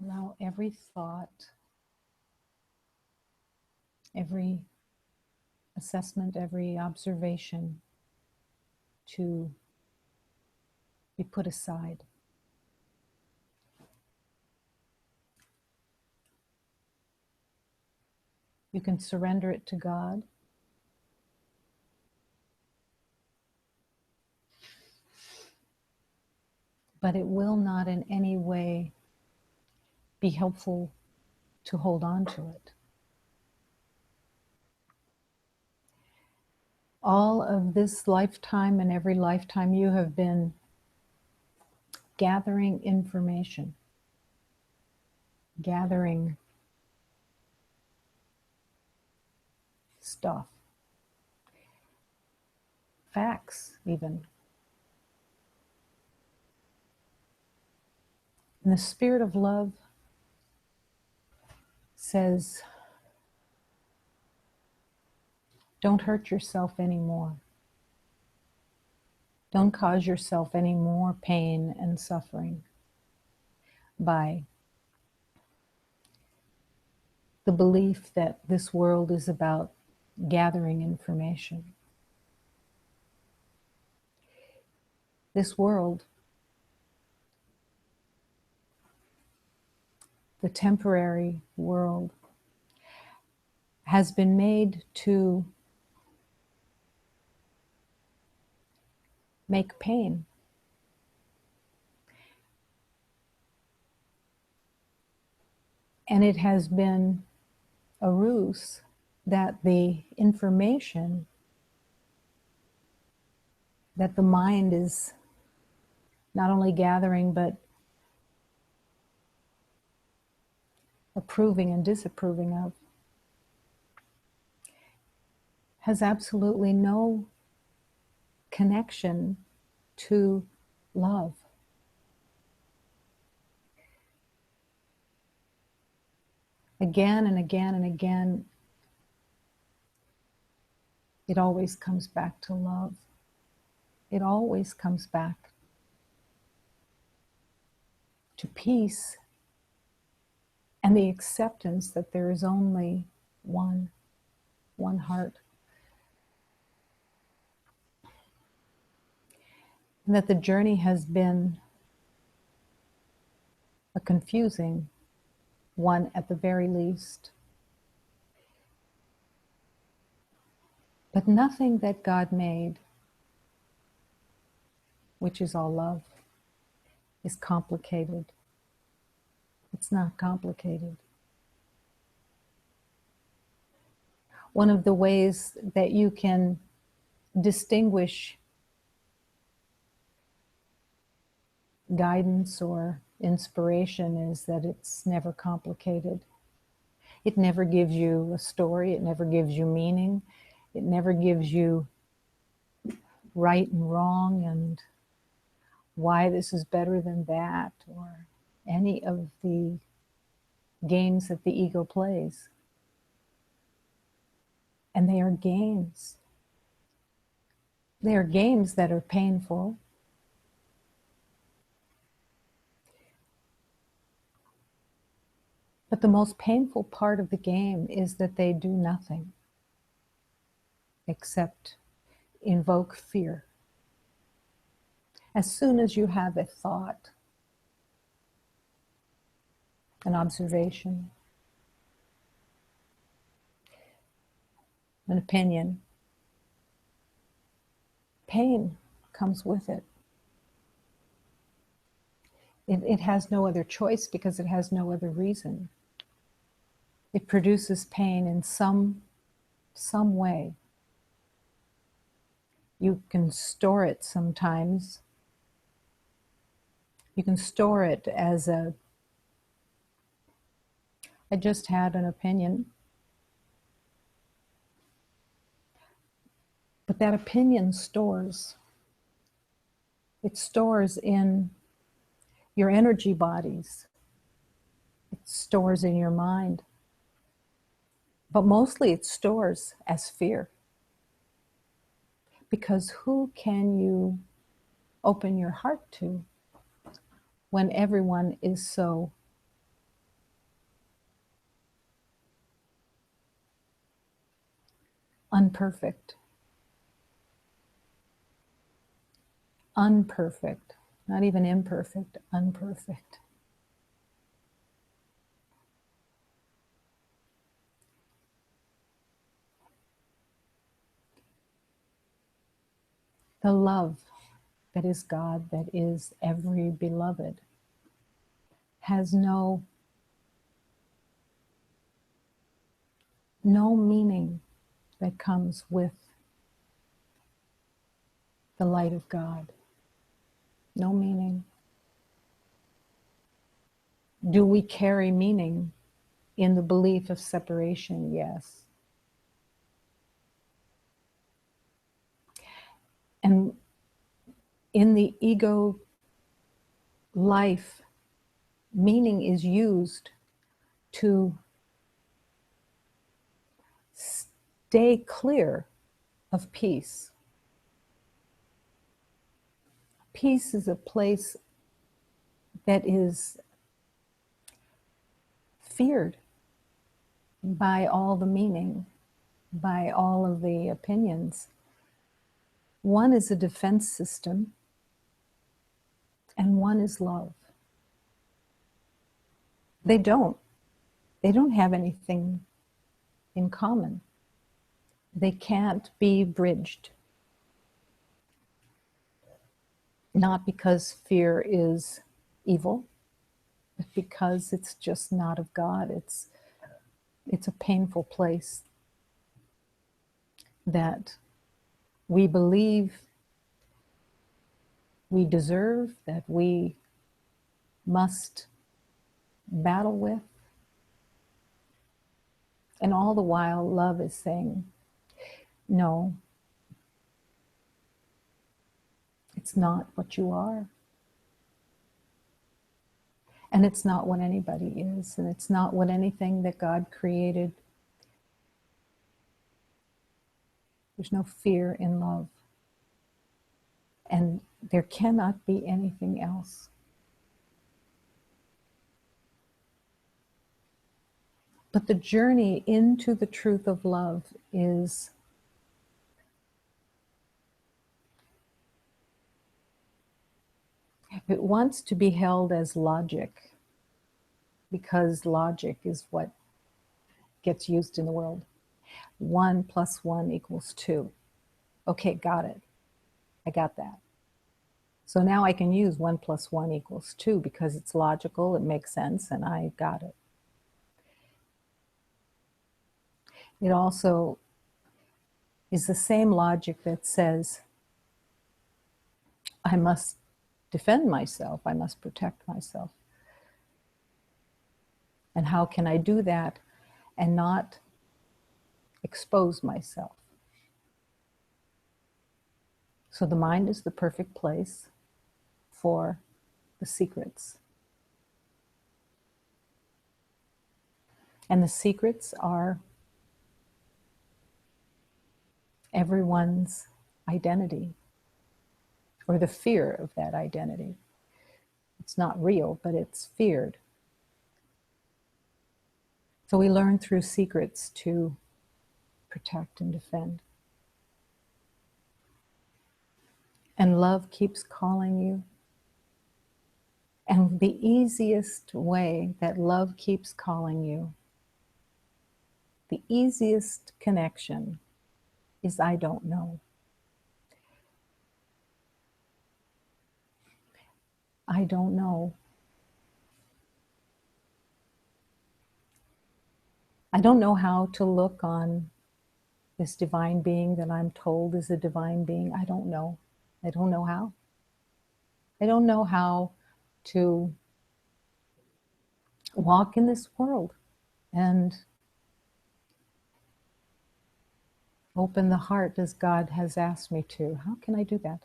Allow every thought, every assessment, every observation to be put aside. You can surrender it to God. But it will not in any way be helpful to hold on to it. All of this lifetime and every lifetime you have been gathering information, gathering stuff, facts even. And the spirit of love says, don't hurt yourself anymore. Don't cause yourself any more pain and suffering by the belief that this world is about gathering information. This world, the temporary world, has been made to make pain. And it has been a ruse that the information that the mind is not only gathering but approving and disapproving of has absolutely no connection to love. Again and again and again, it always comes back to love. It always comes back to peace and the acceptance that there is only one heart. And that the journey has been a confusing one at the very least. But nothing that God made, which is all love, is complicated. It's not complicated. One of the ways that you can distinguish guidance or inspiration is that it's never complicated. It never gives you a story. It never gives you meaning. It never gives you right and wrong and why this is better than that, or any of the games that the ego plays. And they are games. They are games that are painful. But the most painful part of the game is that they do nothing except invoke fear. As soon as you have a thought, an observation, an opinion, pain comes with it. It has no other choice because it has no other reason. It produces pain in some way. You can store it sometimes. You can store it as I just had an opinion. But that opinion stores. It stores in your energy bodies. It stores in your mind. But mostly it stores as fear. Because who can you open your heart to when everyone is so unperfect. Unperfect. Not even imperfect, unperfect. The love that is God, that is every beloved, has no meaning that comes with the light of God. No meaning. Do we carry meaning in the belief of separation? Yes. And in the ego life, meaning is used to stay clear of peace. Peace is a place that is feared by all the meaning, by all of the opinions. One is a defense system, and one is love. They don't have anything in common. They can't be bridged. Not because fear is evil, but because it's just not of God. It's a painful place that we believe we deserve, that we must battle with. And all the while, love is saying, no, it's not what you are. And it's not what anybody is. And it's not what anything that God created. There's no fear in love. And there cannot be anything else. But the journey into the truth of love is it wants to be held as logic, because logic is what gets used in the world. 1 + 1 = 2. Okay, got it. I got that. So now I can use 1 + 1 = 2 because it's logical, it makes sense, and I got it. It also is the same logic that says, I must defend myself, I must protect myself. And how can I do that and not expose myself? So the mind is the perfect place for the secrets. And the secrets are everyone's identity, or the fear of that identity. It's not real, but it's feared. So we learn through secrets to protect and defend. And love keeps calling you. And the easiest way that love keeps calling you, the easiest connection is I don't know. I don't know. I don't know how to look on this divine being that I'm told is a divine being. I don't know. I don't know how. I don't know how to walk in this world and open the heart as God has asked me to. How can I do that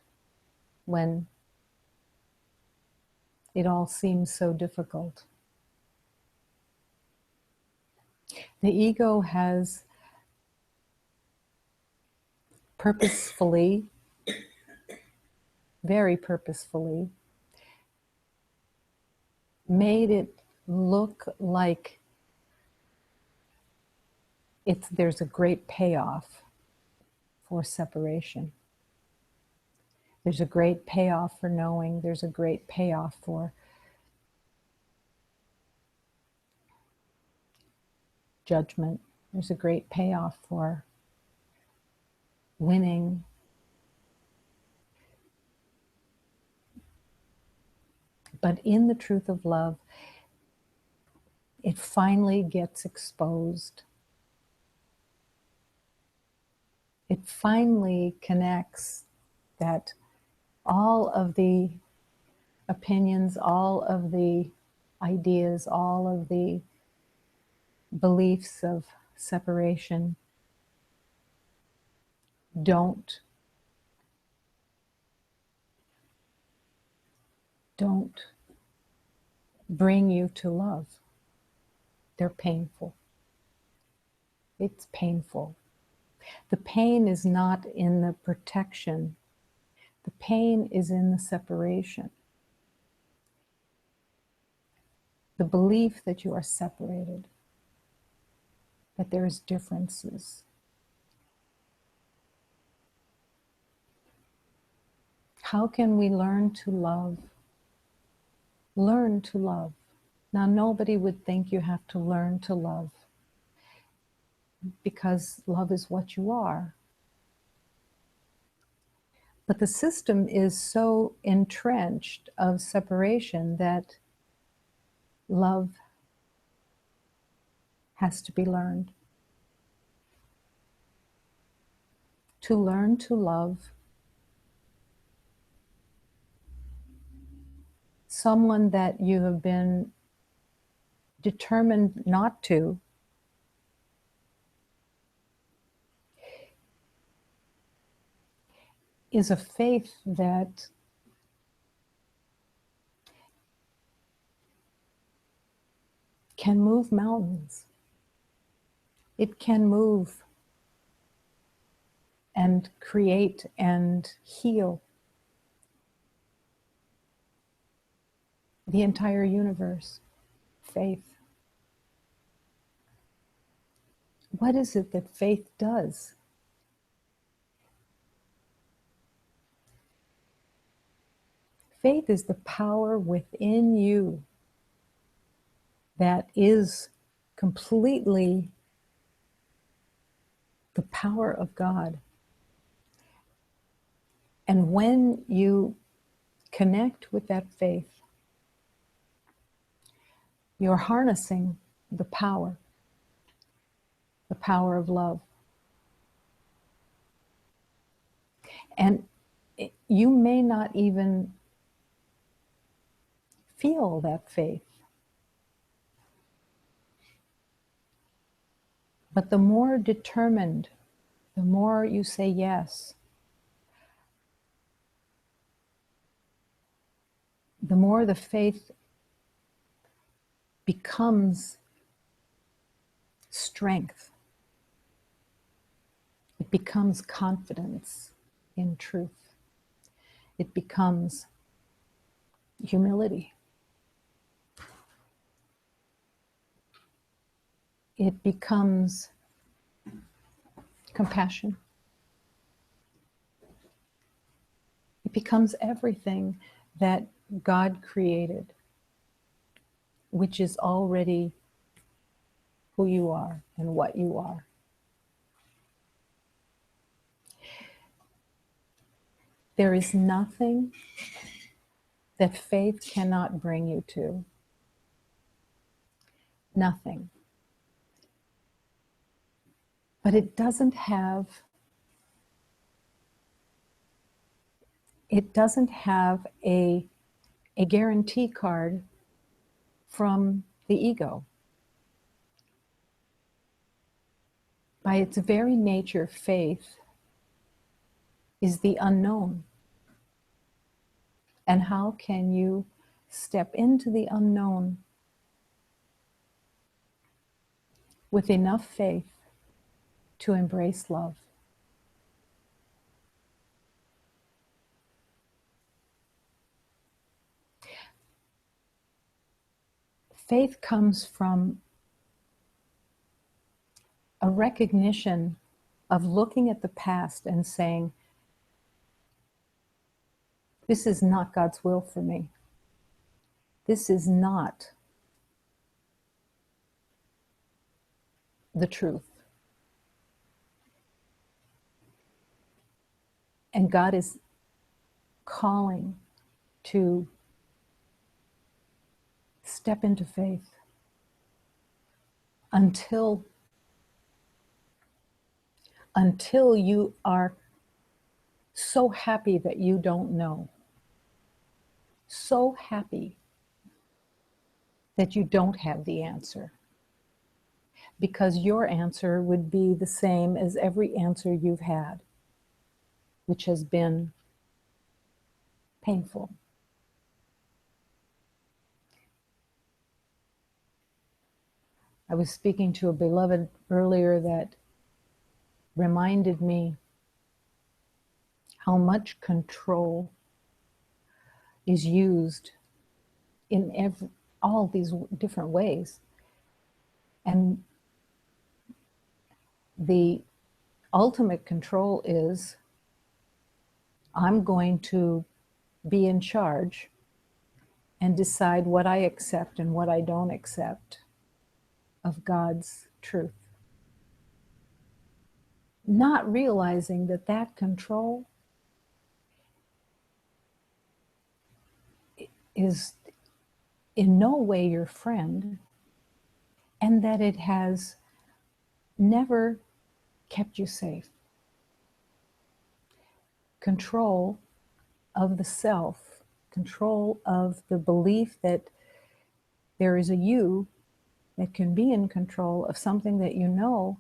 when it all seems so difficult? The ego has purposefully, very purposefully, made it look like there's a great payoff for separation. There's a great payoff for knowing. There's a great payoff for judgment. There's a great payoff for winning. But in the truth of love, it finally gets exposed. It finally connects that all of the opinions, all of the ideas, all of the beliefs of separation don't bring you to love. They're painful. It's painful. The pain is not in the protection. The pain is in the separation. The belief that you are separated, that there's differences. How can we learn to love? Learn to love. Now, nobody would think you have to learn to love, because love is what you are. But the system is so entrenched of separation that love has to be learned. To learn to love someone that you have been determined not to is a faith that can move mountains. It can move and create and heal the entire universe. Faith. What is it that faith does? Faith is the power within you that is completely the power of God. And when you connect with that faith, you're harnessing the power of love. And you may not even feel that faith. But the more determined, the more you say yes, the more the faith becomes strength. It becomes confidence in truth. It becomes humility. It becomes compassion. It becomes everything that God created, which is already who you are and what you are. There is nothing that faith cannot bring you to. Nothing. But it doesn't have a guarantee card from the ego. By its very nature, faith is the unknown. And how can you step into the unknown with enough faith to embrace love? Faith comes from a recognition of looking at the past and saying, this is not God's will for me. This is not the truth. And God is calling to step into faith until you are so happy that you don't know. So happy that you don't have the answer. Because your answer would be the same as every answer you've had, which has been painful. I was speaking to a beloved earlier that reminded me how much control is used in all these different ways. And the ultimate control is, I'm going to be in charge and decide what I accept and what I don't accept of God's truth. Not realizing that that control is in no way your friend, and that it has never kept you safe. Control of the self, control of the belief that there is a you that can be in control of something that you know,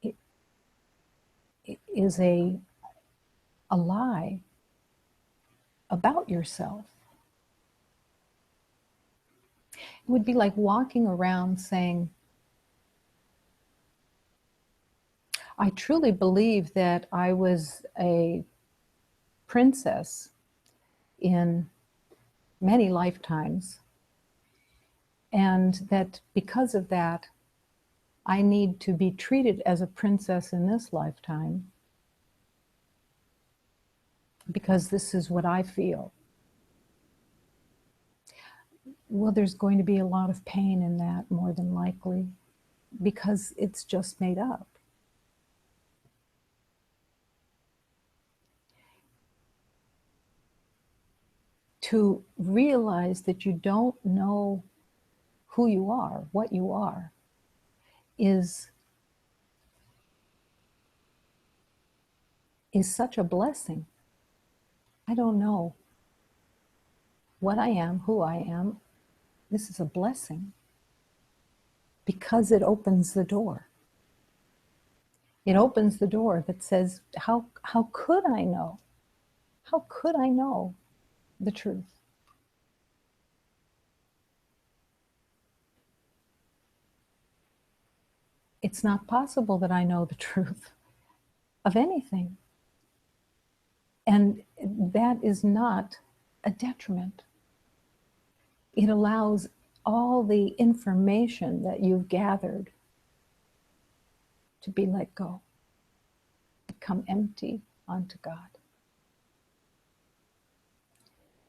it is a lie about yourself. It would be like walking around saying, I truly believe that I was a princess in many lifetimes, and that because of that, I need to be treated as a princess in this lifetime because this is what I feel. Well, there's going to be a lot of pain in that, more than likely, because it's just made up. To realize that you don't know who you are, what you are, is such a blessing. I don't know what I am, who I am. This is a blessing because it opens the door. It opens the door that says, how could I know? How could I know the truth? It's not possible that I know the truth of anything. And that is not a detriment. It allows all the information that you've gathered to be let go, become empty unto God.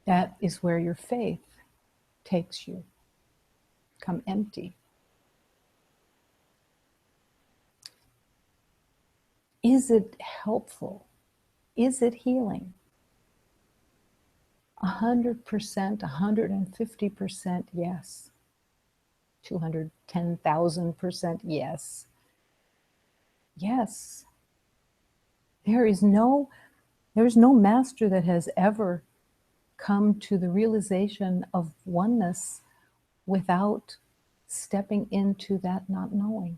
That is where your faith takes you. Come empty. Is it helpful? Is it healing? 100%, 150% yes. 210,000% yes. Yes. There is no master that has ever come to the realization of oneness without stepping into that not knowing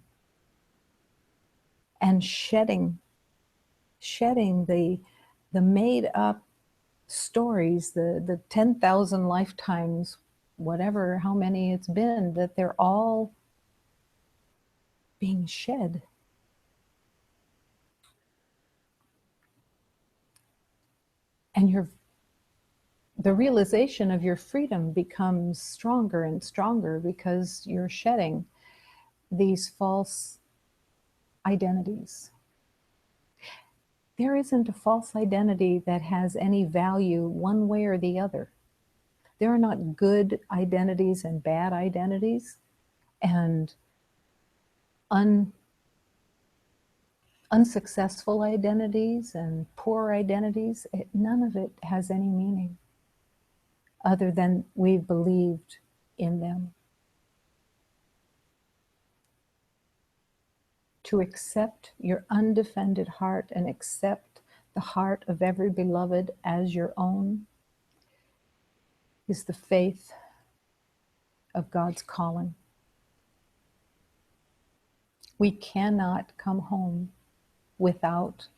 and shedding the made up stories, the 10,000 lifetimes, whatever, how many it's been, that they're all being shed. And the realization of your freedom becomes stronger and stronger because you're shedding these false identities. There isn't a false identity that has any value one way or the other. There are not good identities and bad identities and unsuccessful identities and poor identities. None of it has any meaning other than we've believed in them. To accept your undefended heart and accept the heart of every beloved as your own is the faith of God's calling. We cannot come home without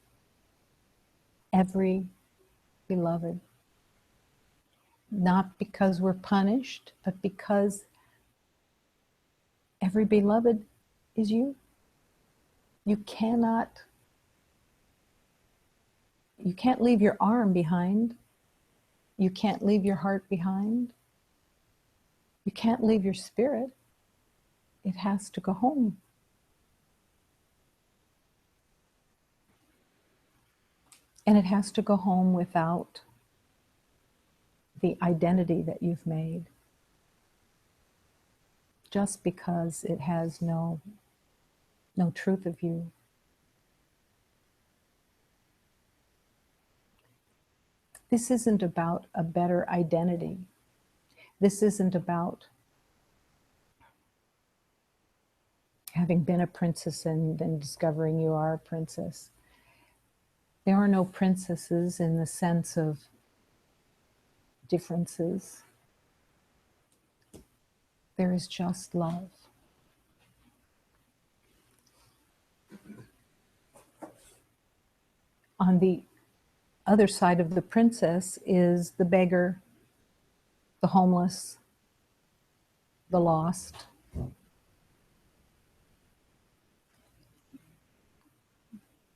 every beloved. Not because we're punished, but because every beloved is you. You can't leave your arm behind. You can't leave your heart behind. You can't leave your spirit. It has to go home. And it has to go home without the identity that you've made, just because it has no truth of you. This isn't about a better identity. This isn't about having been a princess and then discovering you are a princess. There are no princesses in the sense of differences. There is just love. On the other side of the princess is the beggar, the homeless, the lost.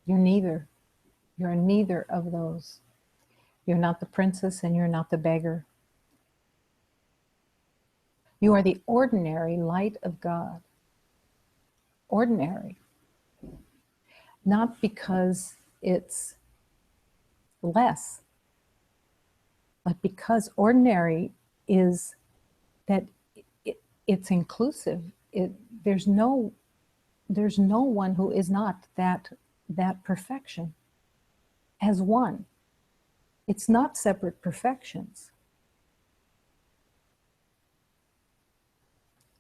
You're neither. You're neither of those. You're not the princess and you're not the beggar. You are the ordinary light of God. Ordinary. Not because it's less, but because ordinary is that it's inclusive. There's no one who is not that perfection as one. It's not separate perfections.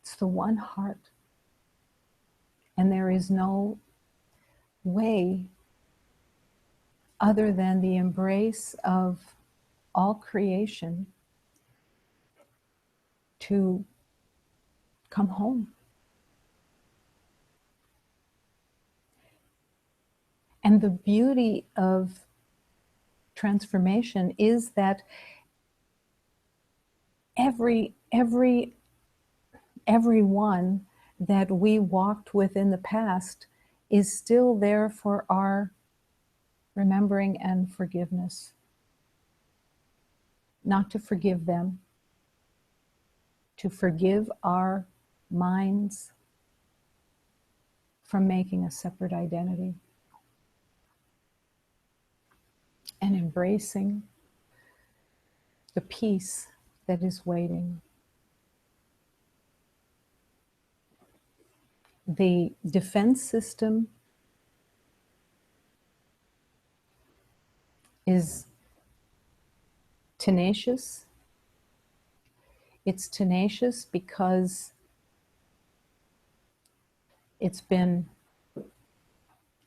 It's the one heart. And there is no way other than the embrace of all creation to come home. And the beauty of transformation is that everyone that we walked with in the past is still there for our remembering and forgiveness. Not to forgive them, to forgive our minds from making a separate identity and embracing the peace that is waiting. The defense system is tenacious. It's tenacious because it's been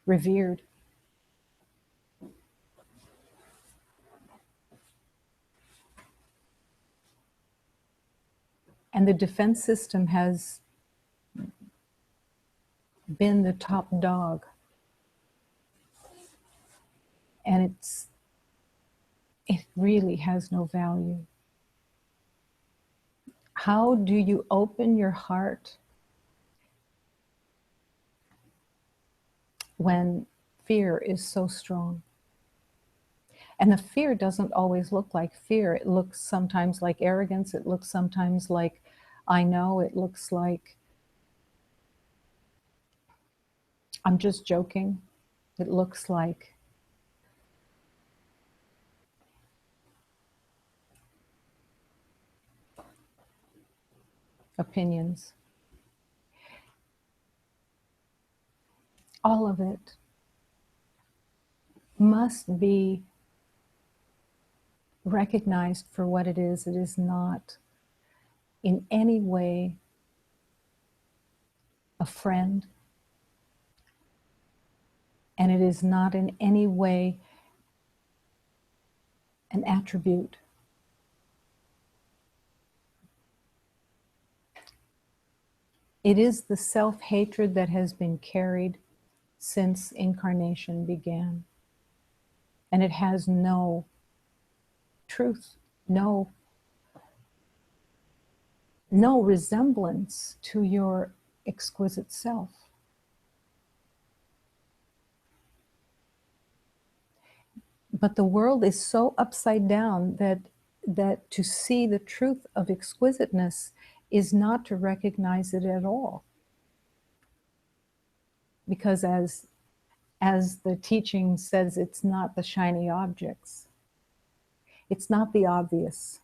revered. And the defense system has been the top dog. And it really has no value. How do you open your heart when fear is so strong? And the fear doesn't always look like fear. It looks sometimes like arrogance. It looks sometimes like, I know. It looks like, I'm just joking. It looks like opinions. All of it must be recognized for what it is. It is not in any way a friend, and it is not in any way an attribute. It is the self-hatred that has been carried since incarnation began. And it has no truth, no resemblance to your exquisite self. But the world is so upside down that to see the truth of exquisiteness is not to recognize it at all. Because as the teaching says, it's not the shiny objects. It's not the obvious.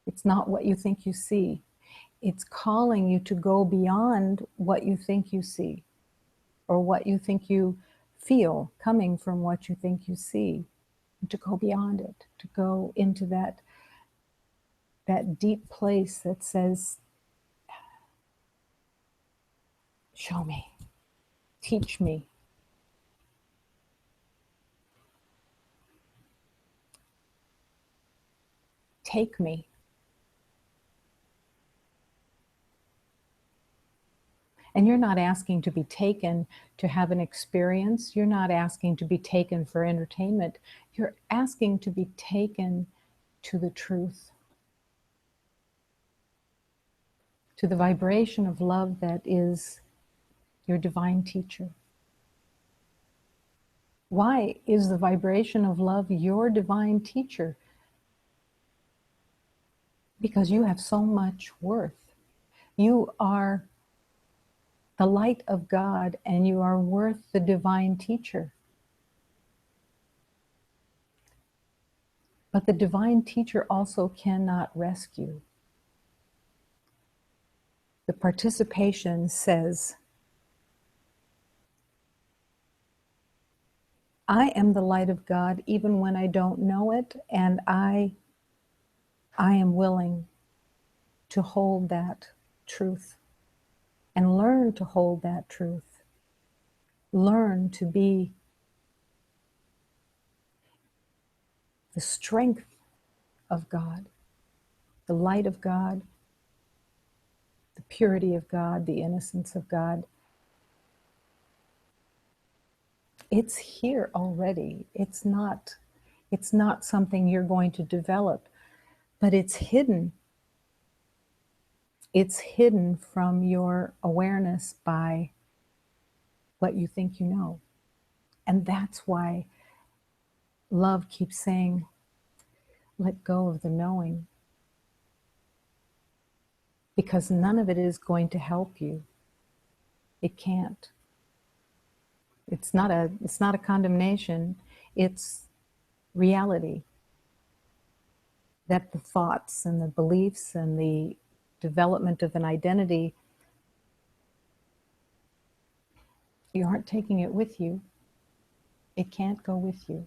It's not what you think you see. It's calling you to go beyond what you think you see, or what you think you feel coming from what you think you see, to go beyond it, to go into that deep place that says, show me, teach me. Take me. And you're not asking to be taken to have an experience. You're not asking to be taken for entertainment. You're asking to be taken to the truth, to the vibration of love that is your divine teacher. Why is the vibration of love your divine teacher? Because you have so much worth. You are the light of God, and you are worth the divine teacher. But the divine teacher also cannot rescue. The participation says, I am the light of God even when I don't know it, and I am willing to hold that truth and learn to hold that truth. Learn to be the strength of God, the light of God, the purity of God, the innocence of God. It's here already. It's not something you're going to develop, but it's hidden. It's hidden from your awareness by what you think you know. And that's why love keeps saying, let go of the knowing. Because none of it is going to help you. It can't. It's not a condemnation. It's reality. That the thoughts and the beliefs and the development of an identity, you aren't taking it with you. It can't go with you.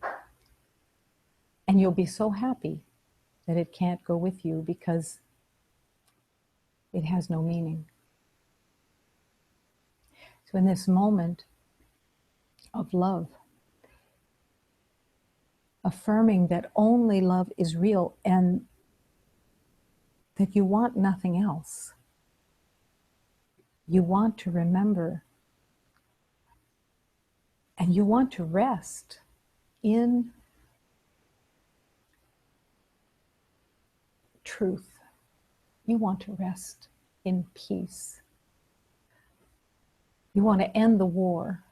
And you'll be so happy that it can't go with you because it has no meaning. So in this moment of love, affirming that only love is real and that you want nothing else. You want to remember and you want to rest in truth. You want to rest in peace. You want to end the war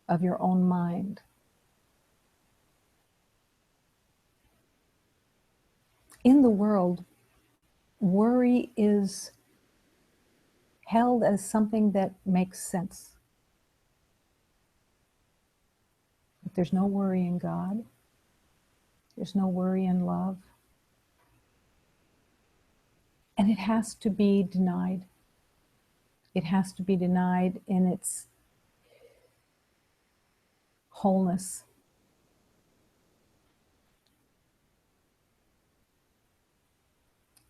of your own mind. In the world, worry is held as something that makes sense. But there's no worry in God. There's no worry in love. And it has to be denied. It has to be denied in its wholeness.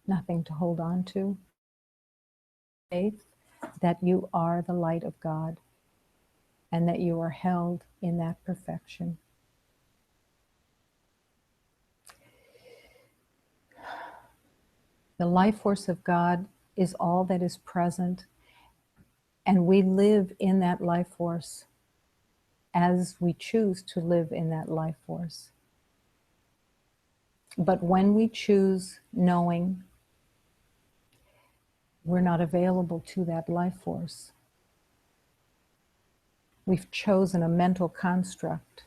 Nothing to hold on to. Faith that you are the light of God and that you are held in that perfection. The life force of God is all that is present, and we live in that life force as we choose to live in that life force. But when we choose knowing, we're not available to that life force. We've chosen a mental construct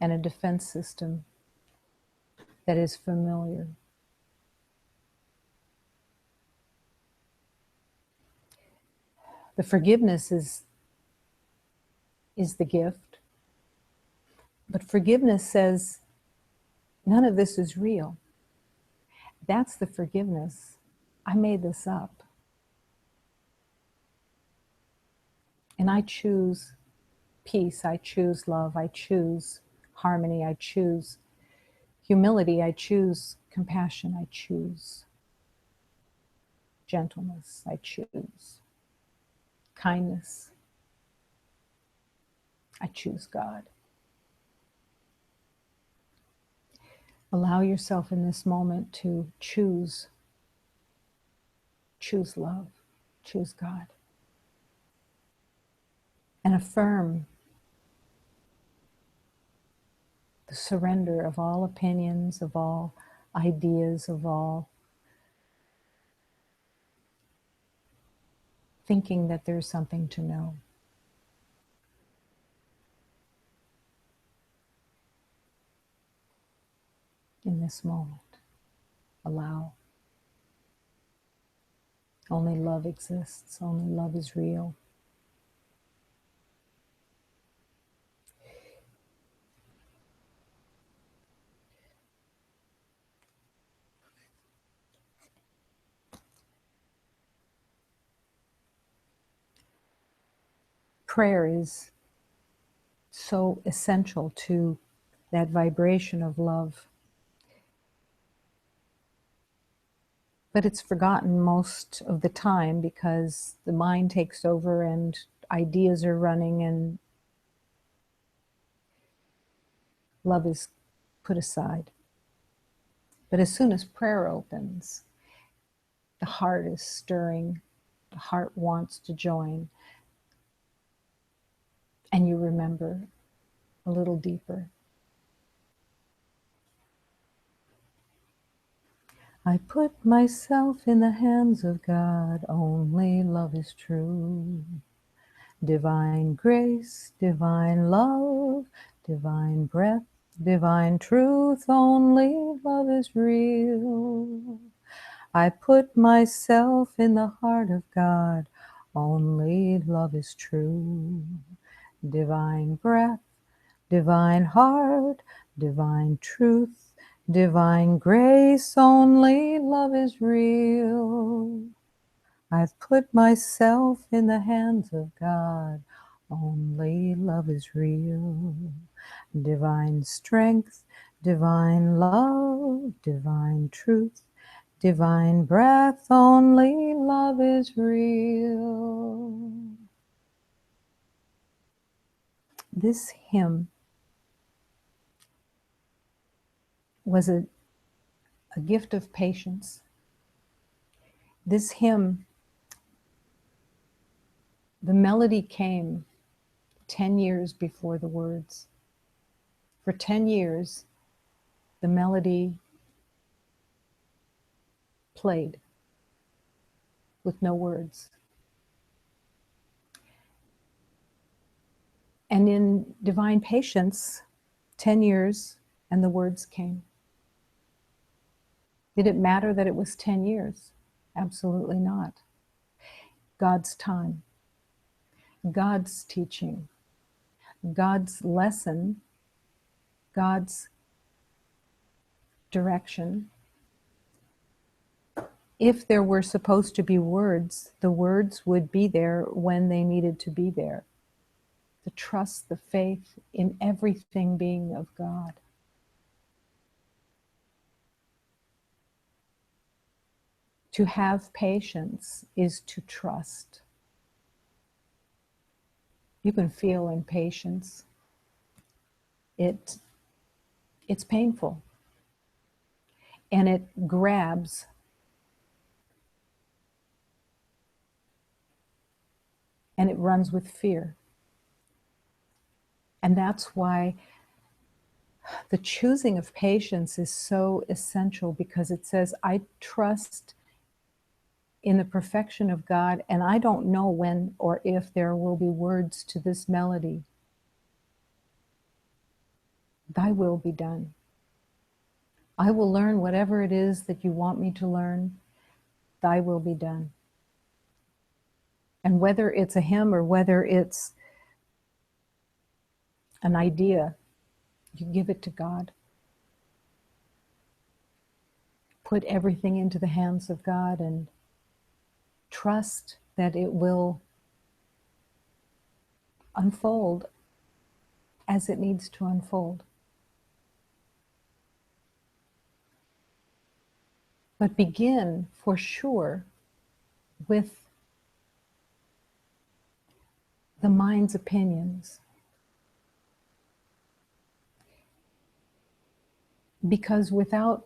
and a defense system that is familiar. The forgiveness is the gift. But forgiveness says, none of this is real. That's the forgiveness. I made this up. And I choose peace. I choose love. I choose harmony. I choose humility. I choose compassion. I choose gentleness. I choose kindness. I choose God. Allow yourself in this moment to choose love, choose God. And affirm the surrender of all opinions, of all ideas, of all thinking that there's something to know. In this moment, allow. Only love exists. Only love is real. Prayer is so essential to that vibration of love. But it's forgotten most of the time because the mind takes over and ideas are running and love is put aside. But as soon as prayer opens, the heart is stirring, the heart wants to join, and you remember a little deeper. I put myself in the hands of God, only love is true. Divine grace, divine love, divine breath, divine truth, only love is real. I put myself in the heart of God, only love is true. Divine breath, divine heart, divine truth, divine grace, only love is real. I've put myself in the hands of God, only love is real. Divine strength, divine love, divine truth, divine breath, only love is real. This hymn was a gift of patience. This hymn, the melody came 10 years before the words. For 10 years, the melody played with no words. And in divine patience, 10 years and the words came. Did it matter that it was 10 years? Absolutely not. God's time, God's teaching, God's lesson, God's direction If there were supposed to be words, the words would be there when they needed to be there. The trust, the faith in everything being of God. To have patience is to trust. You can feel impatience. It's painful. And it grabs. And it runs with fear. And that's why the choosing of patience is so essential, because it says, I trust in the perfection of God, and I don't know when or if there will be words to this melody. Thy will be done. I will learn whatever it is that you want me to learn. Thy will be done. And whether it's a hymn or whether it's an idea, you give it to God. Put everything into the hands of God and trust that it will unfold as it needs to unfold. But begin for sure with the mind's opinions. Because without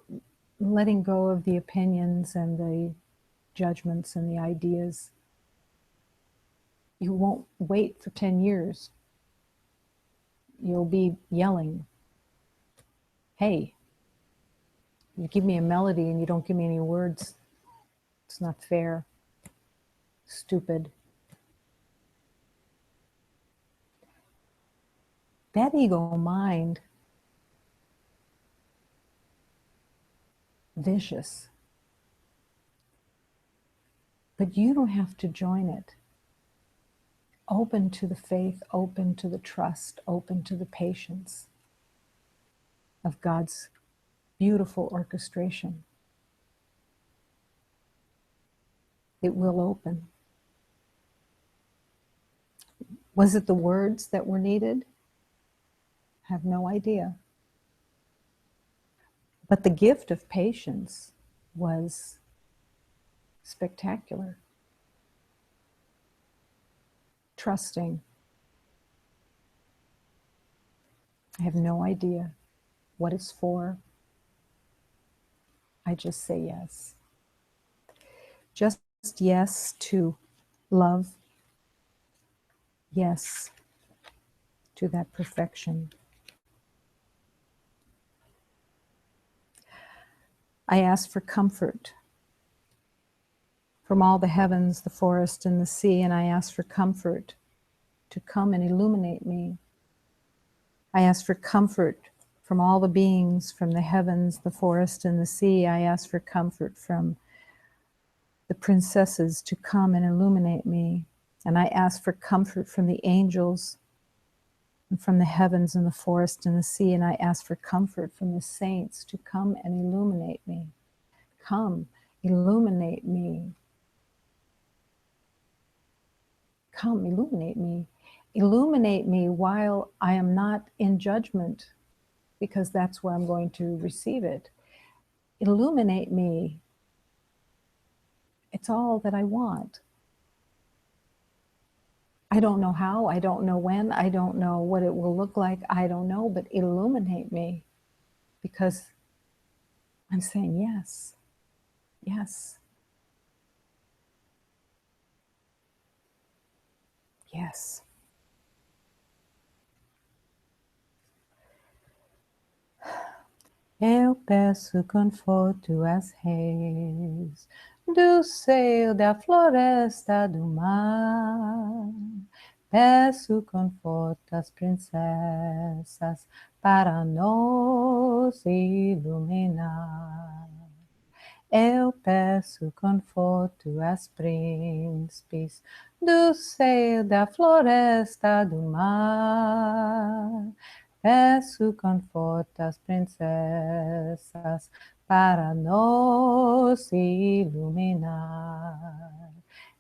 letting go of the opinions and the judgments and the ideas, you won't wait for 10 years. You'll be yelling, hey, you give me a melody and you don't give me any words. It's not fair. Stupid. That ego mind, vicious. But you don't have to join it. Open to the faith, open to the trust, open to the patience of God's beautiful orchestration. It will open. Was it the words that were needed? I have no idea. But the gift of patience was spectacular. Trusting. I have no idea what it's for. I just say yes. Just yes to love. Yes to that perfection. I ask for comfort from all the heavens, the forest, and the sea, and I ask for comfort to come and illuminate me. I ask for comfort from all the beings, from the heavens, the forest, and the sea. I ask for comfort from the princesses to come and illuminate me. And I ask for comfort from the angels and from the heavens and the forest and the sea. And I ask for comfort from the saints to come and illuminate me. Come, illuminate me. Come, illuminate me. Illuminate me while I am not in judgment, because that's where I'm going to receive it. Illuminate me. It's all that I want. I don't know how, I don't know when, I don't know what it will look like, I don't know, but illuminate me, because I'm saying yes, yes, yes. Eu peço conforto às reis do céu, da floresta, do mar. Peço conforto às princesas para nos iluminar. Eu peço conforto às príncipes do céu, da floresta, do mar. Peço conforto às princesas para nos iluminar.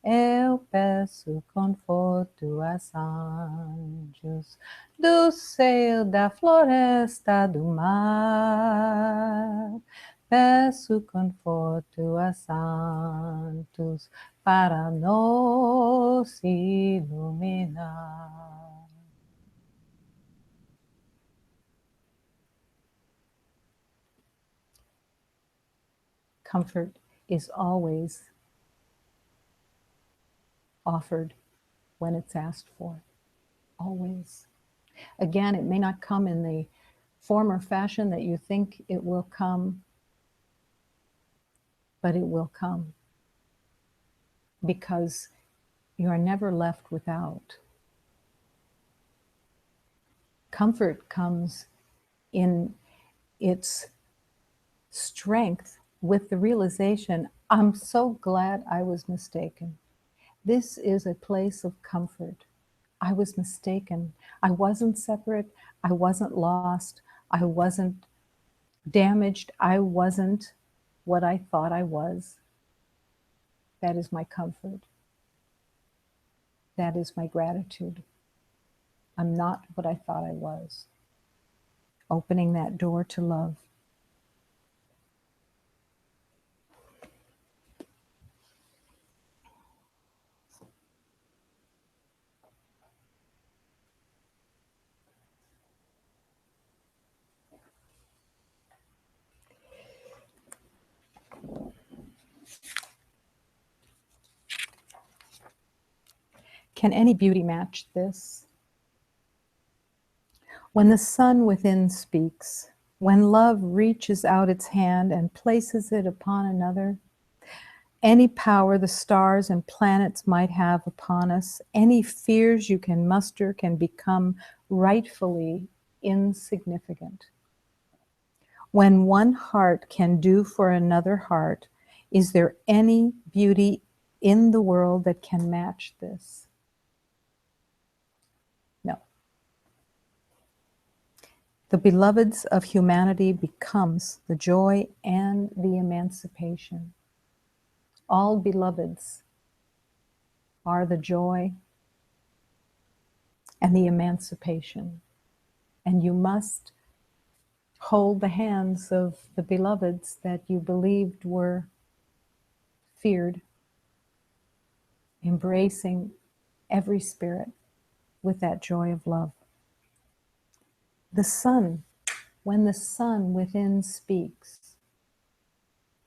Eu peço conforto aos anjos do céu, da floresta, do mar. Peço conforto a santos para nos iluminar. Comfort is always offered when it's asked for. Always. Again, it may not come in the form or fashion that you think it will come, but it will come because you are never left without. Comfort comes in its strength with the realization, I'm so glad I was mistaken. This is a place of comfort. I was mistaken. I wasn't separate. I wasn't lost. I wasn't damaged. I wasn't what I thought I was. That is my comfort. That is my gratitude. I'm not what I thought I was. Opening that door to love. Can any beauty match this? When the sun within speaks, when love reaches out its hand and places it upon another, any power the stars and planets might have upon us, any fears you can muster can become rightfully insignificant. When one heart can do for another heart, is there any beauty in the world that can match this? No. The beloveds of humanity becomes the joy and the emancipation. All beloveds are the joy and the emancipation. And you must hold the hands of the beloveds that you believed were feared, embracing every spirit with that joy of love. The sun, when the sun within speaks,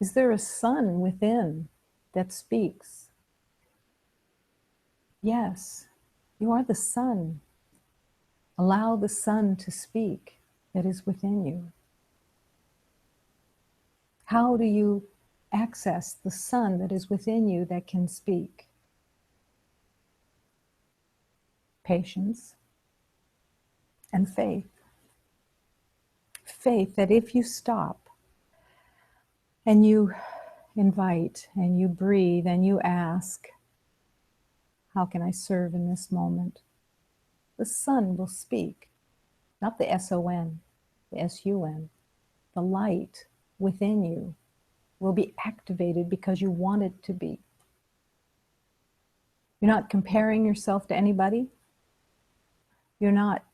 is there a sun within that speaks? Yes, you are the sun. Allow the sun to speak that is within you. How do you access the sun that is within you that can speak? Patience and faith. Faith that if you stop and you invite and you breathe and you ask, how can I serve in this moment? The sun will speak, not the S-O-N, the S-U-N. The light within you will be activated because you want it to be. You're not comparing yourself to anybody. You're not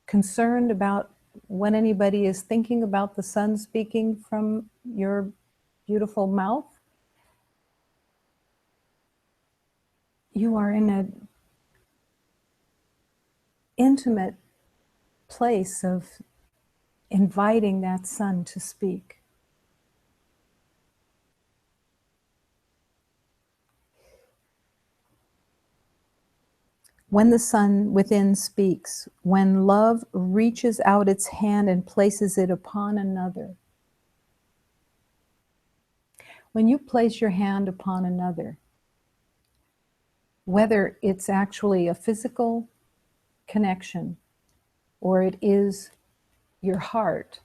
concerned about when anybody is thinking about the sun speaking from your beautiful mouth. You are in an intimate place of inviting that sun to speak. When the sun within speaks, when love reaches out its hand and places it upon another, when you place your hand upon another, whether it's actually a physical connection or it is your heart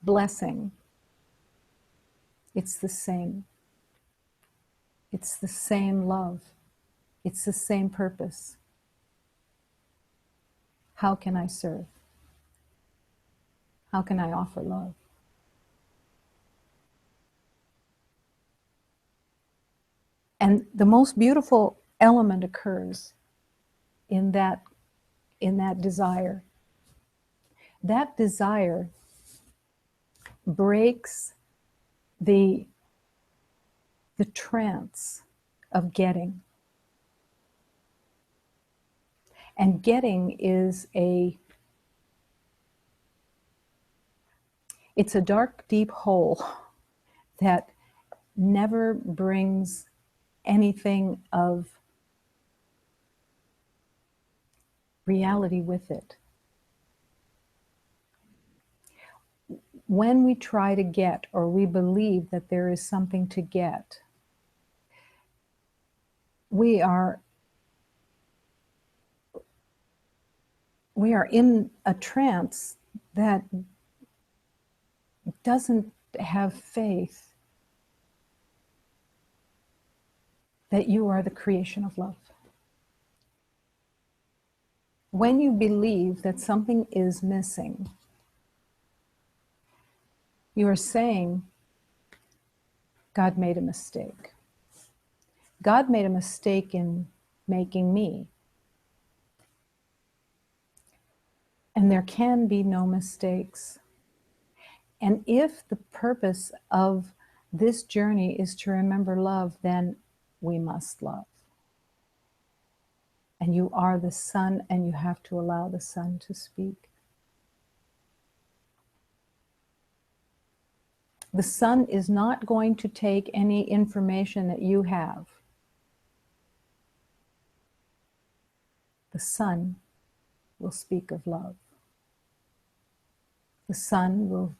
blessing, it's the same. It's the same love. It's the same purpose. How can I serve? How can I offer love? And the most beautiful element occurs in that desire. That desire breaks the trance of getting. And getting is it's a dark, deep hole that never brings anything of reality with it. When we try to get, or we believe that there is something to get, we are in a trance that doesn't have faith that you are the creation of love. When you believe that something is missing, you are saying, God made a mistake. God made a mistake in making me. And there can be no mistakes. And if the purpose of this journey is to remember love, then we must love. And you are the sun, and you have to allow the sun to speak. The sun is not going to take any information that you have. The sun will speak of love. The sun will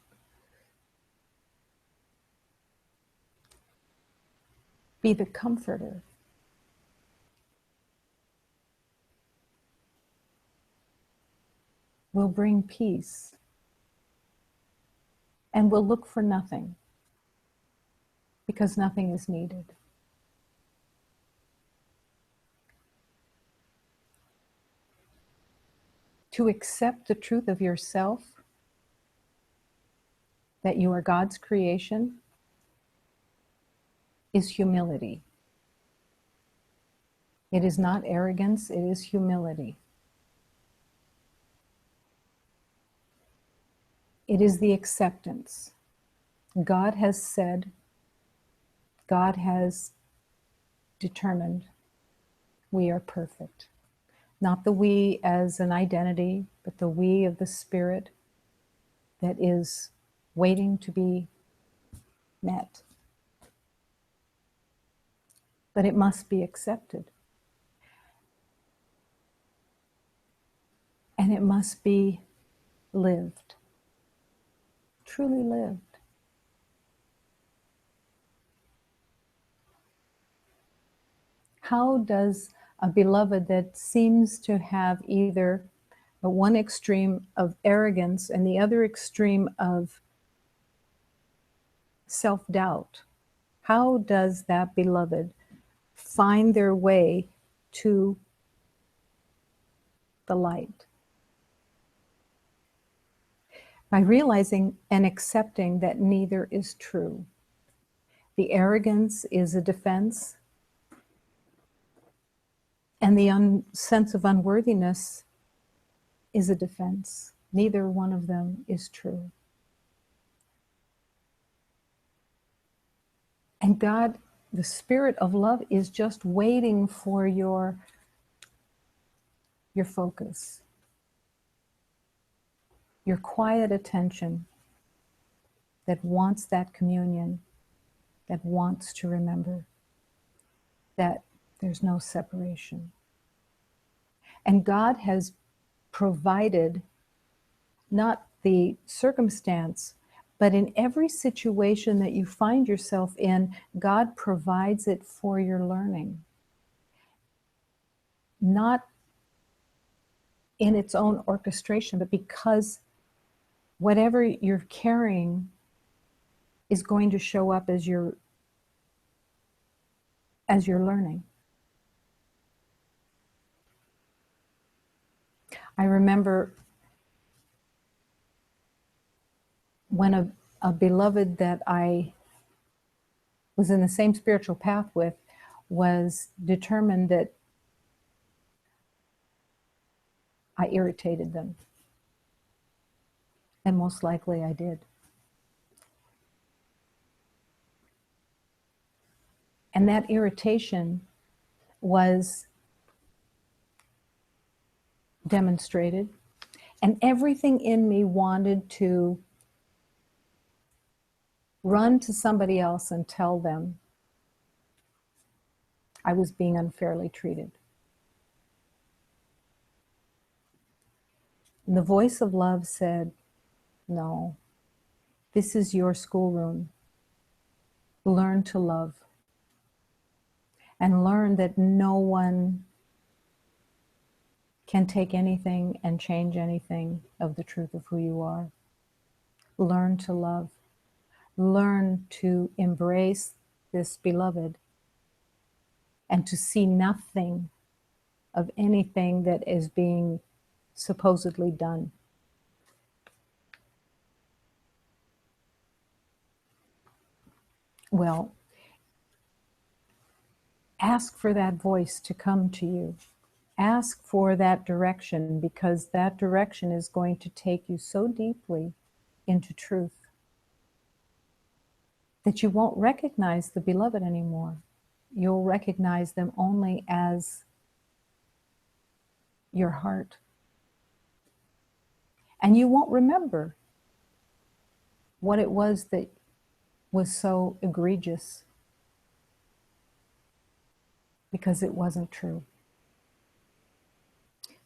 be the comforter. Will bring peace. And will look for nothing, because nothing is needed. To accept the truth of yourself, that you are God's creation, is humility. It is not arrogance, it is humility. It is the acceptance. God has said, God has determined we are perfect. Not the we as an identity, but the we of the spirit that is waiting to be met. But it must be accepted. And it must be lived, truly lived. How does a beloved that seems to have either one extreme of arrogance and the other extreme of self-doubt, how does that beloved find their way to the light? By realizing and accepting that neither is true. The arrogance is a defense, and the sense of unworthiness is a defense. Neither one of them is true. And God, the spirit of love, is just waiting for your focus, your quiet attention that wants that communion, that wants to remember that there's no separation. And God has provided not the circumstance, but in every situation that you find yourself in, God provides it for your learning. Not in its own orchestration, but because whatever you're carrying is going to show up as you're learning. I remember when a beloved that I was in the same spiritual path with was determined that I irritated them. And most likely I did. And that irritation was demonstrated. And everything in me wanted to run to somebody else and tell them I was being unfairly treated. And the voice of love said, no, this is your schoolroom. Learn to love. And learn that no one can take anything and change anything of the truth of who you are. Learn to love. Learn to embrace this beloved and to see nothing of anything that is being supposedly done. Well, ask for that voice to come to you. Ask for that direction, because that direction is going to take you so deeply into truth that you won't recognize the beloved anymore. You'll recognize them only as your heart. And you won't remember what it was that was so egregious, because it wasn't true.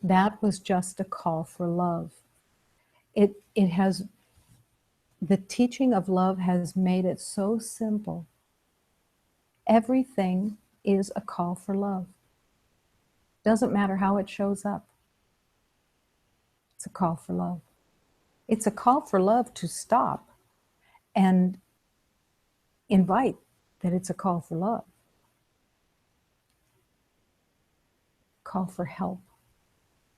That was just a call for love. The teaching of love has made it so simple. Everything is a call for love. Doesn't matter how it shows up. It's a call for love. It's a call for love to stop and invite that it's a call for love. Call for help.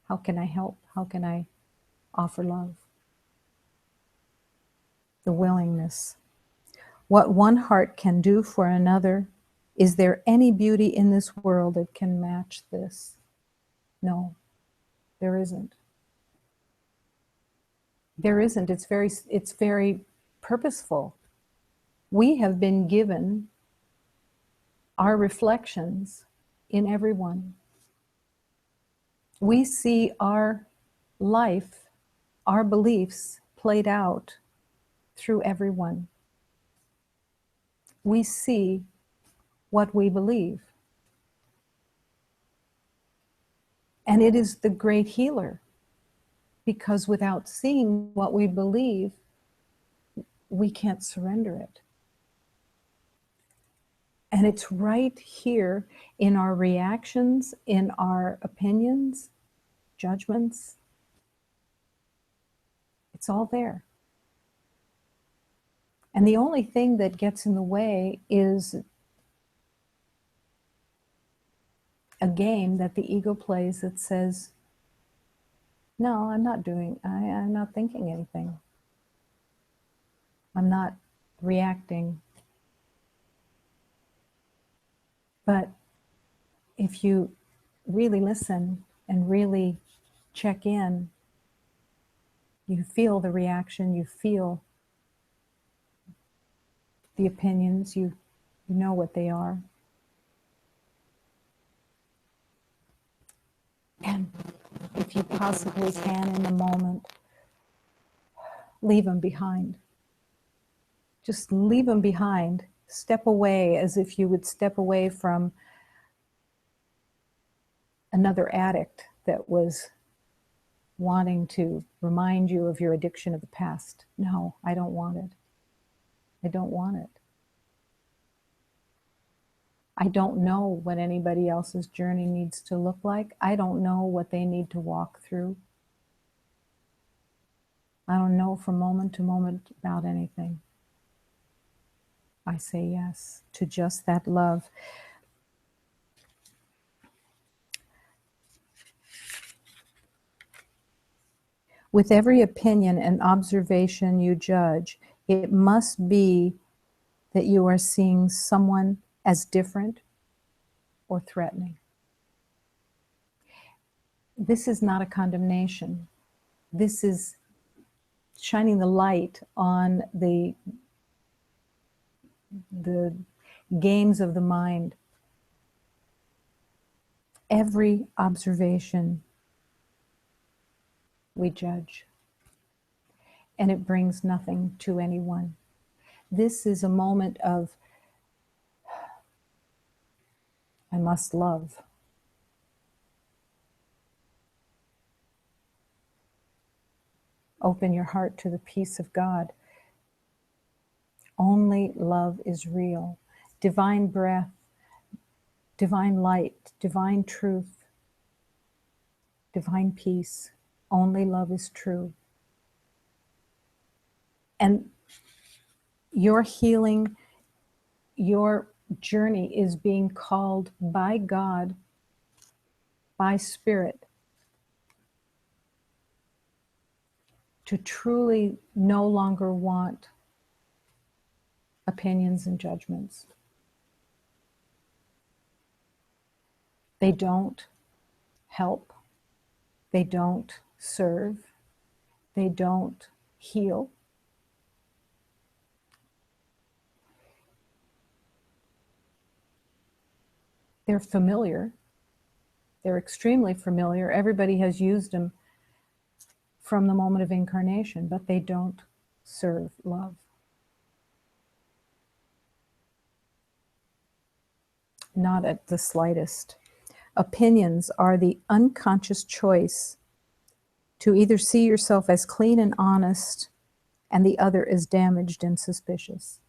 How can I help? How can I offer love? The willingness. What one heart can do for another, is there any beauty in this world that can match this? No, there isn't. There isn't. It's very purposeful. We have been given our reflections in everyone. We see our life, our beliefs played out through everyone. We see what we believe. And it is the great healer, because without seeing what we believe, we can't surrender it. And it's right here in our reactions, in our opinions, judgments. It's all there. And the only thing that gets in the way is a game that the ego plays that says, no, I'm not thinking anything. I'm not reacting. But if you really listen and really check in, you feel the reaction, you feel the opinions, you know what they are. And if you possibly can, in the moment, leave them behind. Just leave them behind. Step away as if you would step away from another addict that was wanting to remind you of your addiction of the past. No, I don't want it. I don't want it. I don't know what anybody else's journey needs to look like. I don't know what they need to walk through. I don't know from moment to moment about anything. I say yes to just that love. With every opinion and observation you judge, it must be that you are seeing someone as different or threatening. This is not a condemnation. This is shining the light on the games of the mind. Every observation we judge, and it brings nothing to anyone. This is a moment of, I must love. Open your heart to the peace of God. Only love is real. Divine breath, divine light, divine truth, divine peace. Only love is true. And your healing, your journey is being called by God, by Spirit, to truly no longer want opinions and judgments. They don't help. They don't serve. They don't heal. They're familiar. They're extremely familiar. Everybody has used them from the moment of incarnation, but they don't serve love. Not at the slightest. Opinions are the unconscious choice to either see yourself as clean and honest and the other as damaged and suspicious.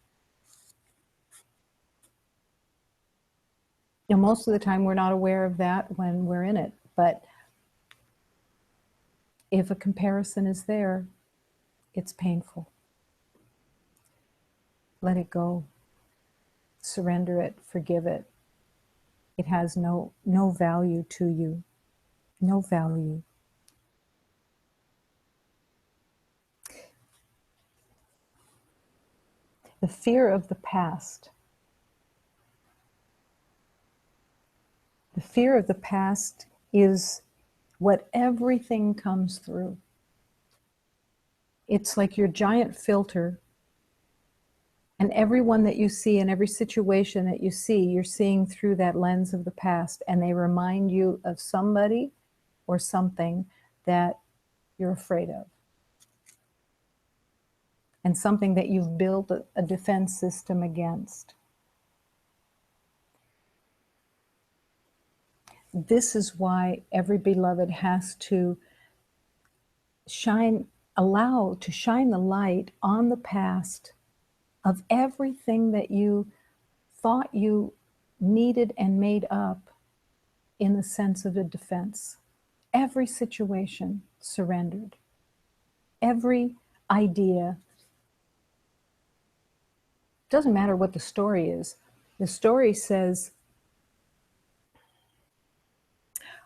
You know, most of the time we're not aware of that when we're in it, but if a comparison is there, it's painful. Let it go. Surrender it, forgive it. It has no value to you. No value. The fear of the past. The fear of the past is what everything comes through. It's like your giant filter, and everyone that you see and every situation that you see, you're seeing through that lens of the past, and they remind you of somebody or something that you're afraid of, and something that you've built a defense system against. This is why every beloved has to allow to shine the light on the past of everything that you thought you needed and made up in the sense of a defense. Every situation surrendered. Every idea. Doesn't matter what the story is. The story says,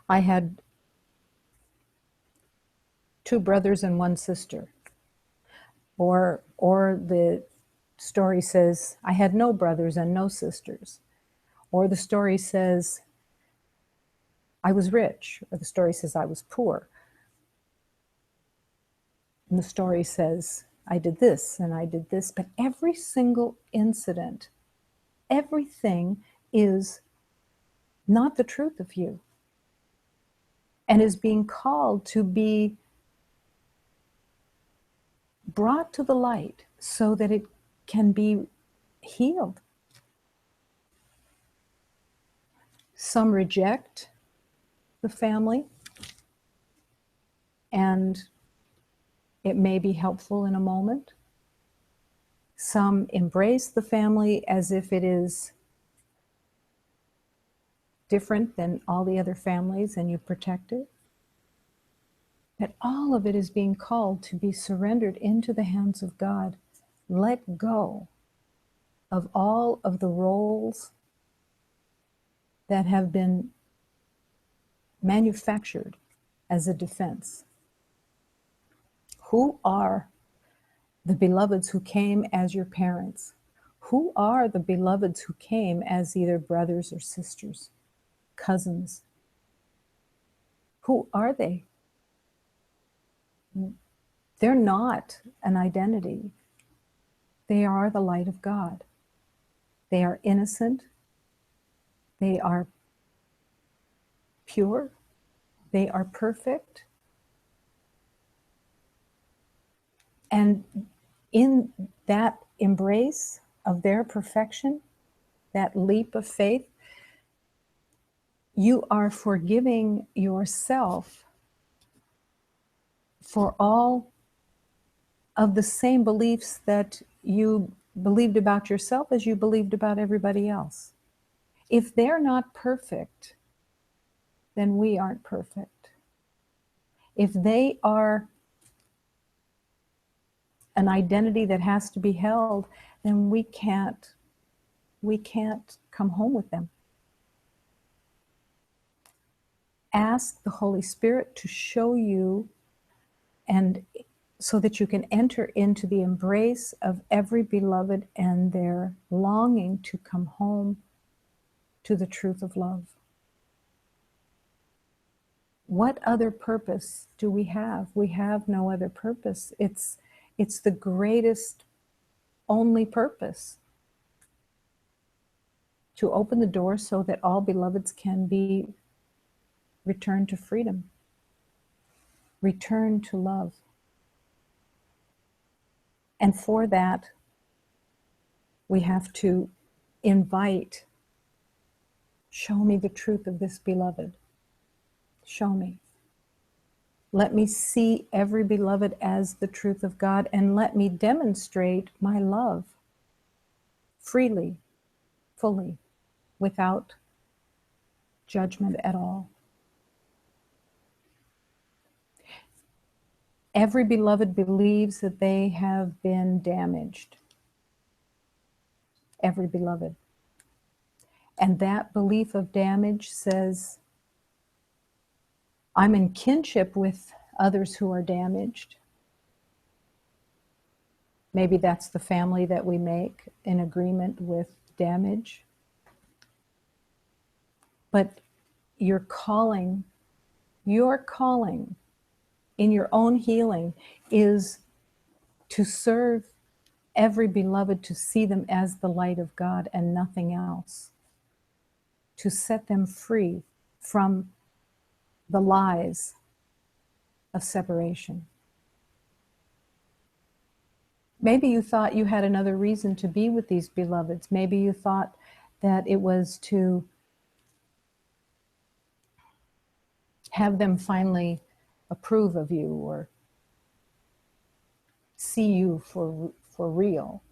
I had 2 brothers and 1 sister. Or the story says, I had no brothers and no sisters. Or the story says, I was rich. Or the story says, I was poor. And the story says, I did this and I did this. But every single incident, everything is not the truth of you, and is being called to be brought to the light so that it can be healed. Some reject the family, and it may be helpful in a moment. Some embrace the family as if it is different than all the other families and you protect it. That all of it is being called to be surrendered into the hands of God. Let go of all of the roles that have been manufactured as a defense. Who are the beloveds who came as your parents? Who are the beloveds who came as either brothers or sisters? cousins. Who are they? They're not an identity. They are the light of God. They are innocent. They are pure. They are perfect. And in that embrace of their perfection, that leap of faith, you are forgiving yourself for all of the same beliefs that you believed about yourself as you believed about everybody else. If they're not perfect, then we aren't perfect. If they are an identity that has to be held, then we can't come home with them. Ask the Holy Spirit to show you, and so that you can enter into the embrace of every beloved and their longing to come home to the truth of love. What other purpose do we have? We have no other purpose. It's the greatest, only purpose. To open the door so that all beloveds can be returned to freedom, returned to love. And for that, we have to invite, show me the truth of this beloved. Show me. Let me see every beloved as the truth of God, and let me demonstrate my love freely, fully, without judgment at all. Every beloved believes that they have been damaged. Every beloved. And that belief of damage says, I'm in kinship with others who are damaged. Maybe that's the family that we make in agreement with damage. But your calling in your own healing is to serve every beloved, to see them as the light of God and nothing else. To set them free from the lies of separation. Maybe you thought you had another reason to be with these beloveds. Maybe you thought that it was to have them finally approve of you or see you for real.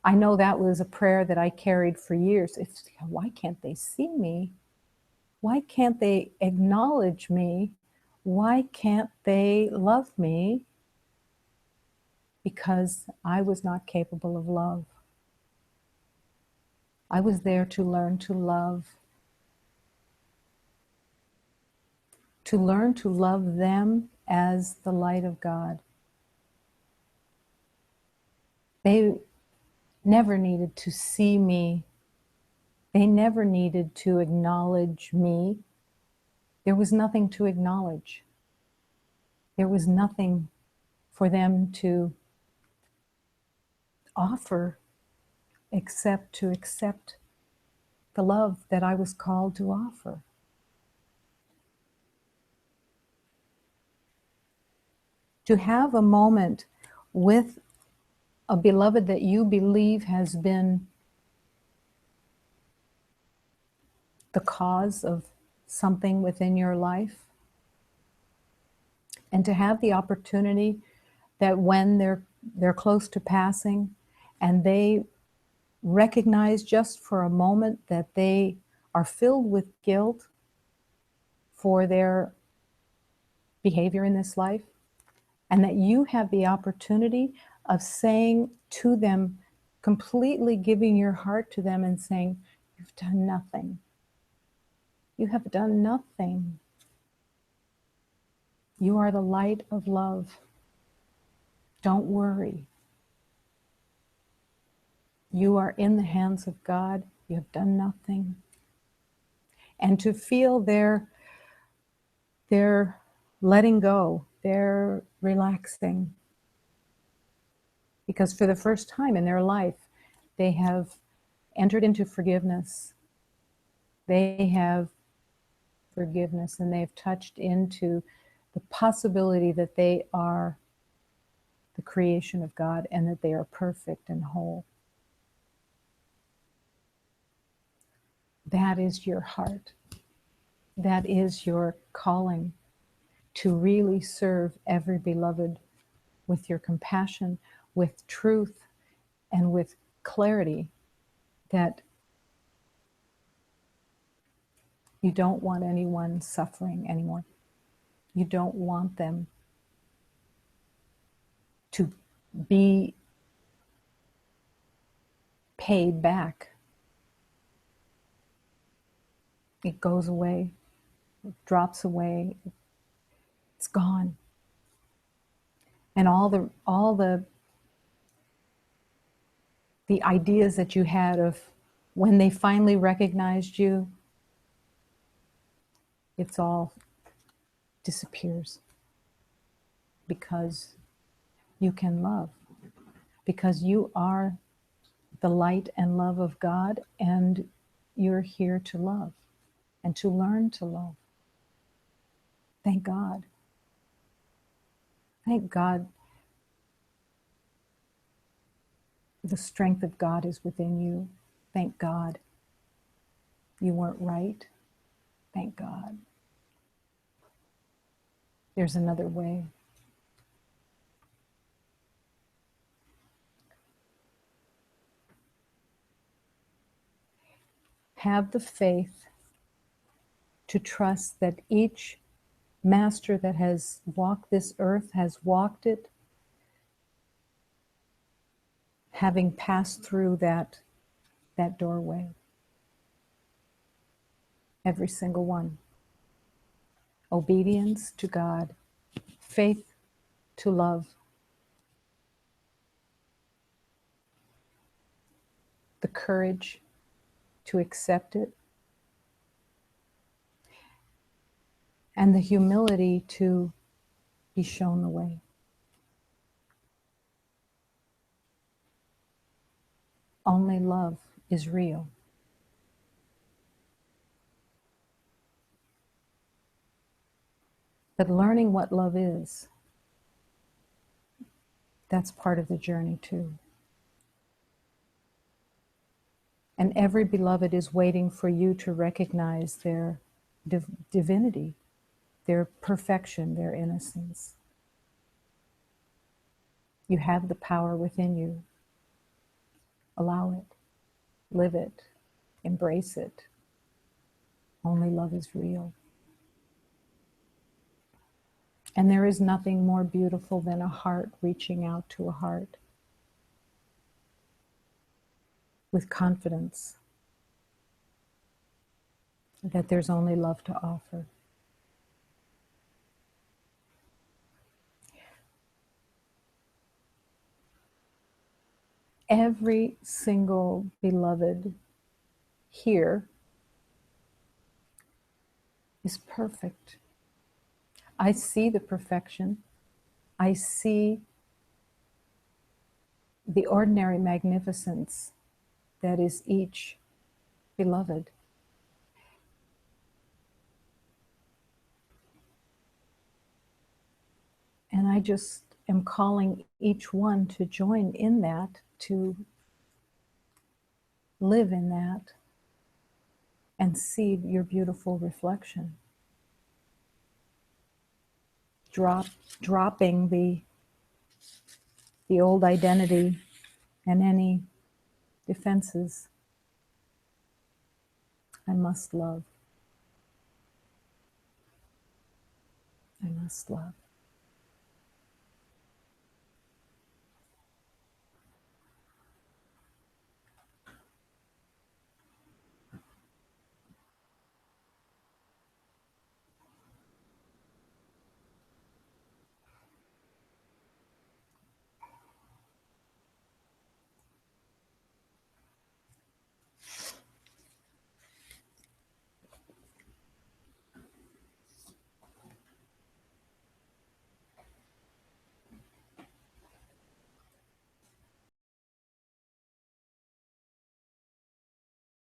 I know that was a prayer that I carried for years. It's, why can't they see me? Why can't they acknowledge me? Why can't they love me? Because I was not capable of love. I was there to learn to love. To learn to love them as the light of God. They never needed to see me. They never needed to acknowledge me. There was nothing to acknowledge. There was nothing for them to offer except to accept the love that I was called to offer. To have a moment with a beloved that you believe has been the cause of something within your life, and to have the opportunity that when they're close to passing and they recognize just for a moment that they are filled with guilt for their behavior in this life, and that you have the opportunity of saying to them, completely giving your heart to them and saying, you've done nothing. You have done nothing. You are the light of love. Don't worry. You are in the hands of God. You have done nothing. and to feel their letting go, their relaxing. Because for the first time in their life, they have entered into forgiveness. They have forgiveness, and they've touched into the possibility that they are the creation of God and that they are perfect and whole. That is your heart. That is your calling, to really serve every beloved with your compassion, with truth, and with clarity that you don't want anyone suffering anymore. You don't want them to be paid back. It goes away, it drops away, it's gone. And all the ideas that you had of when they finally recognized you, it's all disappears, because you can love, because you are the light and love of God, and you're here to love and to learn to love. Thank God. Thank God. The strength of God is within you. Thank God. You weren't right. Thank God. There's another way. Have the faith to trust that each master that has walked this earth has walked it, having passed through that doorway. Every single one. Obedience to God, faith to love, the courage to accept it, and the humility to be shown the way. Only love is real. But learning what love is, that's part of the journey too. And every beloved is waiting for you to recognize their divinity, their perfection, their innocence. You have the power within you. Allow it, live it, embrace it. Only love is real. And there is nothing more beautiful than a heart reaching out to a heart with confidence that there's only love to offer. Every single beloved here is perfect. I see the perfection. I see the ordinary magnificence that is each beloved. And I just am calling each one to join in that, to live in that, and see your beautiful reflection. Dropping the old identity and any defenses. I must love. I must love.